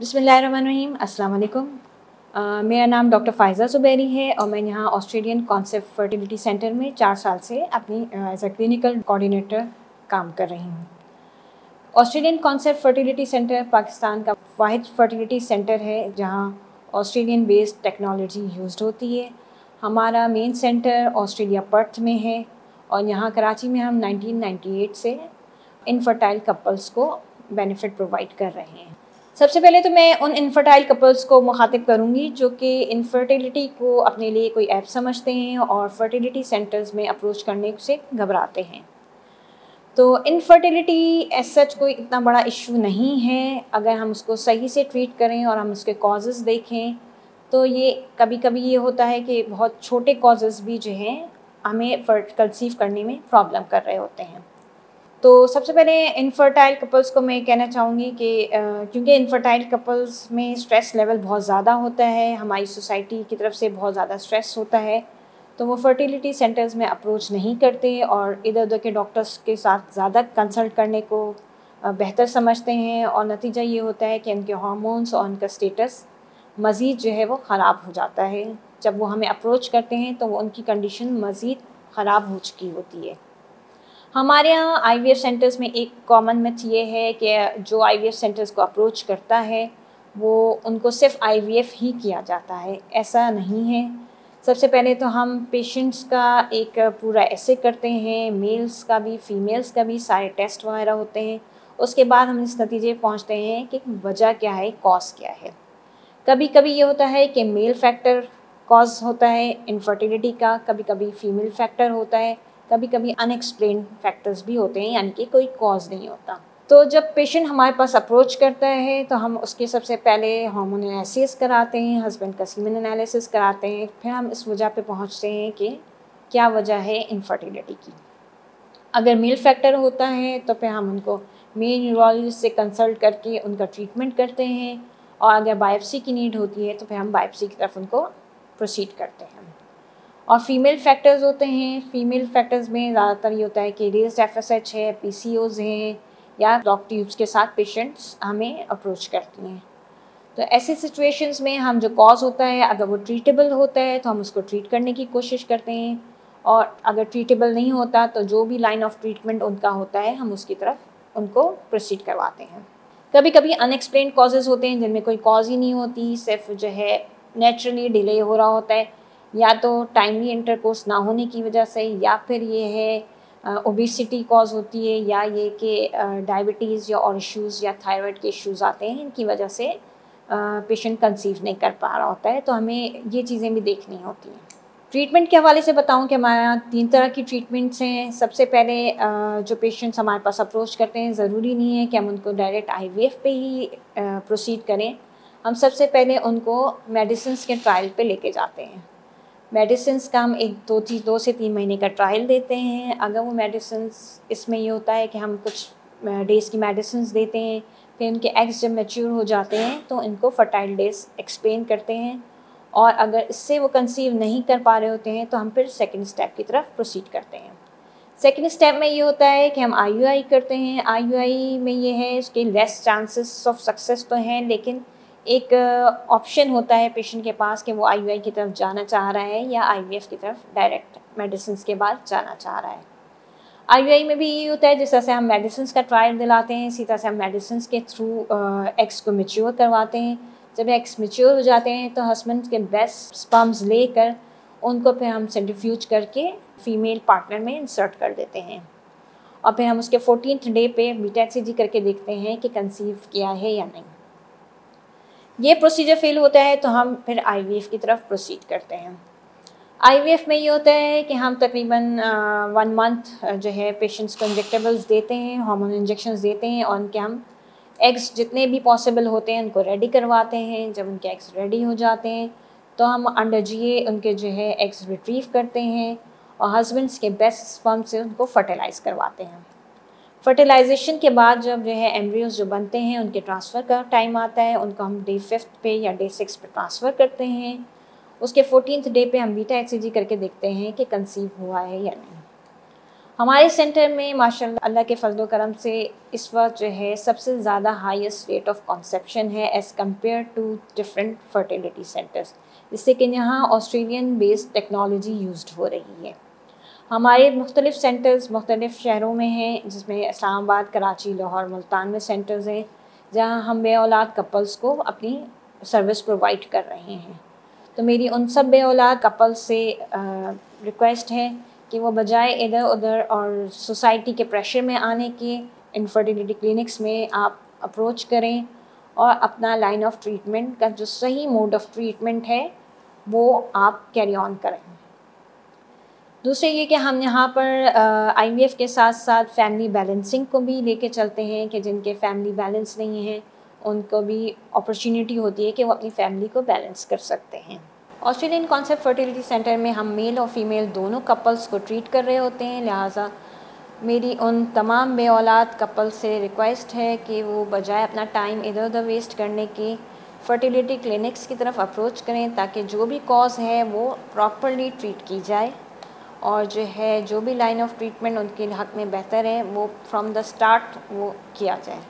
बिस्मिल्लाहिर्रहमानिर्रहीम, अस्सलाम वालेकुम। मेरा नाम डॉक्टर फ़ायज़ा ज़ुबैरी है और मैं यहाँ ऑस्ट्रेलियन कॉन्सेप्ट फर्टिलिटी सेंटर में 4 साल से अपनी एज़ अ क्लिनिकल कोऑर्डिनेटर काम कर रही हूँ। Australian concept fertility centre Pakistan का वाहिद फर्टिलिटी सेंटर है जहाँ ऑस्ट्रेलियन बेस्ड टेक्नोलॉजी यूज़ होती है। हमारा मेन सेंटर ऑस्ट्रेलिया पर्थ में है और यहाँ कराची में हम 1998 से इनफर्टाइल कपल्स को बेनिफिट प्रोवाइड कर रहे हैं। सबसे पहले तो मैं उन इनफर्टाइल कपल्स को मुखातिब करूँगी जो कि इनफर्टिलिटी को अपने लिए कोई ऐप समझते हैं और फर्टिलिटी सेंटर्स में अप्रोच करने से घबराते हैं। तो इनफर्टिलिटी एज सच कोई इतना बड़ा इशू नहीं है अगर हम उसको सही से ट्रीट करें और हम उसके कॉजेज़ देखें। तो ये कभी कभी ये होता है कि बहुत छोटे कॉजेज़ भी जो हैं हमें कंसीव करने में प्रॉब्लम कर रहे होते हैं। तो सबसे पहले इनफर्टाइल कपल्स को मैं कहना चाहूँगी कि क्योंकि इनफर्टाइल कपल्स में स्ट्रेस लेवल बहुत ज़्यादा होता है, हमारी सोसाइटी की तरफ से बहुत ज़्यादा स्ट्रेस होता है, तो वो फर्टिलिटी सेंटर्स में अप्रोच नहीं करते और इधर उधर के डॉक्टर्स के साथ ज़्यादा कंसल्ट करने को बेहतर समझते हैं और नतीजा ये होता है कि उनके हार्मोन्स और उनका स्टेटस मज़ीद जो है वो ख़राब हो जाता है। जब वो हमें अप्रोच करते हैं तो वो उनकी कंडीशन मज़ीद ख़राब हो चुकी होती है। हमारे यहाँ आईवीएफ सेंटर्स में एक कॉमन मिथ ये है कि जो आईवीएफ सेंटर्स को अप्रोच करता है वो उनको सिर्फ आईवीएफ ही किया जाता है। ऐसा नहीं है। सबसे पहले तो हम पेशेंट्स का एक पूरा एसे करते हैं, मेल्स का भी फीमेल्स का भी सारे टेस्ट वगैरह होते हैं। उसके बाद हम इस नतीजे पहुँचते हैं कि वजह क्या है, कॉज क्या है। कभी कभी ये होता है कि मेल फैक्टर कॉज होता है इनफर्टिलिटी का, कभी कभी फीमेल फैक्टर होता है, कभी कभी अनएक्सप्लेन्ड फैक्टर्स भी होते हैं, यानी कि कोई कॉज नहीं होता। तो जब पेशेंट हमारे पास अप्रोच करता है तो हम उसके सबसे पहले हार्मोन एनालिसिस कराते हैं, हस्बैंड का सीमेन एनालिसिस कराते हैं, फिर हम इस वजह पे पहुंचते हैं कि क्या वजह है इनफर्टिलिटी की। अगर मेल फैक्टर होता है तो फिर हम उनको मेल न्यूरोलॉजिस्ट से कंसल्ट करके उनका ट्रीटमेंट करते हैं और अगर बायोप्सी की नीड होती है तो फिर हम बायोप्सी की तरफ उनको प्रोसीड करते हैं। और फीमेल फैक्टर्स होते हैं, फीमेल फैक्टर्स में ज़्यादातर ये होता है कि रेज़्ड एफएसएच है, पीसीओज़ हैं या ब्लॉक ट्यूब्स के साथ पेशेंट्स हमें अप्रोच करती हैं। तो ऐसी सिचुएशंस में हम जो कॉज होता है अगर वो ट्रीटेबल होता है तो हम उसको ट्रीट करने की कोशिश करते हैं और अगर ट्रीटेबल नहीं होता तो जो भी लाइन ऑफ ट्रीटमेंट उनका होता है हम उसकी तरफ उनको प्रोसीड करवाते हैं। कभी कभी अनएक्सप्लेन्ड कॉजेज़ होते हैं जिनमें कोई कॉज ही नहीं होती, सिर्फ जो है नेचुरली डिले हो रहा होता है, या तो टाइमली इंटरकोर्स ना होने की वजह से, या फिर ये है ओबेसिटी कॉज होती है, या ये कि डायबिटीज़ या और इश्यूज़ या थायराइड के इश्यूज़ आते हैं, इनकी वजह से पेशेंट कंसीव नहीं कर पा रहा होता है। तो हमें ये चीज़ें भी देखनी होती हैं। ट्रीटमेंट के हवाले से बताऊं कि हमारे यहाँ 3 तरह की ट्रीटमेंट्स हैं। सबसे पहले जो पेशेंट्स हमारे पास अप्रोच करते हैं, ज़रूरी नहीं है कि हम उनको डायरेक्ट आईवीएफ पे ही प्रोसीड करें। हम सबसे पहले उनको मेडिसिन्स के ट्रायल पे लेके जाते हैं। मेडिसिन्स का हम 2 से 3 महीने का ट्रायल देते हैं। अगर वो मेडिसिन्स, इसमें ये होता है कि हम कुछ डेज़ की मेडिसिन्स देते हैं, फिर उनके एग्स जब मैच्योर हो जाते हैं तो इनको फर्टाइल डेज़ एक्सप्लेन करते हैं और अगर इससे वो कंसीव नहीं कर पा रहे होते हैं तो हम फिर सेकंड स्टेप की तरफ प्रोसीड करते हैं। सेकंड स्टेप में ये होता है कि हम आईयूआई करते हैं। आईयूआई में ये है इसके लेस चांसेस ऑफ सक्सेस तो हैं, लेकिन एक ऑप्शन होता है पेशेंट के पास कि वो आईयूआई की तरफ जाना चाह रहा है या आईवीएफ की तरफ डायरेक्ट मेडिसिन के बाद जाना चाह रहा है। आईयूआई में भी ये होता है, जिस तरह से हम मेडिसिन का ट्रायल दिलाते हैं इसी तरह से हम मेडिसिन के थ्रू एग्स को मेच्योर करवाते हैं। जब एग्स मेच्योर हो जाते हैं तो हस्बैंड के बेस्ट स्पर्म्स लेकर उनको फिर हम सेंट्रीफ्यूज करके फीमेल पार्टनर में इंसर्ट कर देते हैं और फिर हम उसके 14th डे पे बीटा एक्ससीजी करके देखते हैं कि कंसीव किया है या नहीं। ये प्रोसीजर फेल होता है तो हम फिर आईवीएफ की तरफ प्रोसीड करते हैं। आईवीएफ में ये होता है कि हम तकरीबन 1 मंथ जो है पेशेंट्स को इंजेक्टेबल्स देते हैं, हार्मोन इंजेक्शंस देते हैं और उनके हम एग्स जितने भी पॉसिबल होते हैं उनको रेडी करवाते हैं। जब उनके एग्स रेडी हो जाते हैं तो हम अंडर जीए उनके जो है एग्स रिट्रीव करते हैं और हस्बैंड्स के बेस्ट स्पर्म से उनको फर्टिलाइज़ करवाते हैं। फर्टिलाइजेशन के बाद जब जो है एम्ब्रियोज जो बनते हैं उनके ट्रांसफ़र का टाइम आता है, उनको हम डे 5 पे या डे 6 पे ट्रांसफ़र करते हैं। उसके 14th डे पे हम बीटा एक्ससीजी करके देखते हैं कि कंसीव हुआ है या नहीं। हमारे सेंटर में माशाल्लाह अल्लाह के फजल करम से इस वक्त जो है सबसे ज़्यादा हाईएस्ट रेट ऑफ कंसेप्शन है as compared to different fertility centres, जिससे कि यहाँ ऑस्ट्रेलियन बेस्ड टेक्नोलॉजी यूज़ हो रही है। हमारे मुख्तलिफ़ सेंटर्स मुख्तलिफ़ शहरों में हैं, जिसमें इस्लामाबाद, कराची, लाहौर, मुल्तान में सेंटर्स हैं, जहाँ हम बे औलाद कपल्स को अपनी सर्विस प्रोवाइड कर रहे हैं। तो मेरी उन सब बे औलाद कपल्स से रिक्वेस्ट है कि वो बजाय इधर उधर और सोसाइटी के प्रेशर में आने के, इनफर्टिलिटी क्लिनिक्स में आप अप्रोच करें और अपना लाइन ऑफ ट्रीटमेंट का जो सही मोड ऑफ ट्रीटमेंट है वो आप कैरी ऑन करें। दूसरे ये कि हम यहाँ पर IVF के साथ साथ फैमिली बैलेंसिंग को भी लेके चलते हैं कि जिनके फैमिली बैलेंस नहीं है उनको भी अपॉर्चुनिटी होती है कि वो अपनी फैमिली को बैलेंस कर सकते हैं। ऑस्ट्रेलियन कॉन्सेप्ट फर्टिलिटी सेंटर में हम मेल और फीमेल दोनों कपल्स को ट्रीट कर रहे होते हैं, लिहाजा मेरी उन तमाम बे औलाद कपल्स से रिक्वेस्ट है कि वो बजाय अपना टाइम इधर उधर वेस्ट करने के फर्टिलिटी क्लिनिक्स की तरफ अप्रोच करें, ताकि जो भी कॉज है वो प्रॉपरली ट्रीट की जाए और जो है जो भी लाइन ऑफ ट्रीटमेंट उनके हक़ में बेहतर है वो फ्रॉम द स्टार्ट वो किया जाए।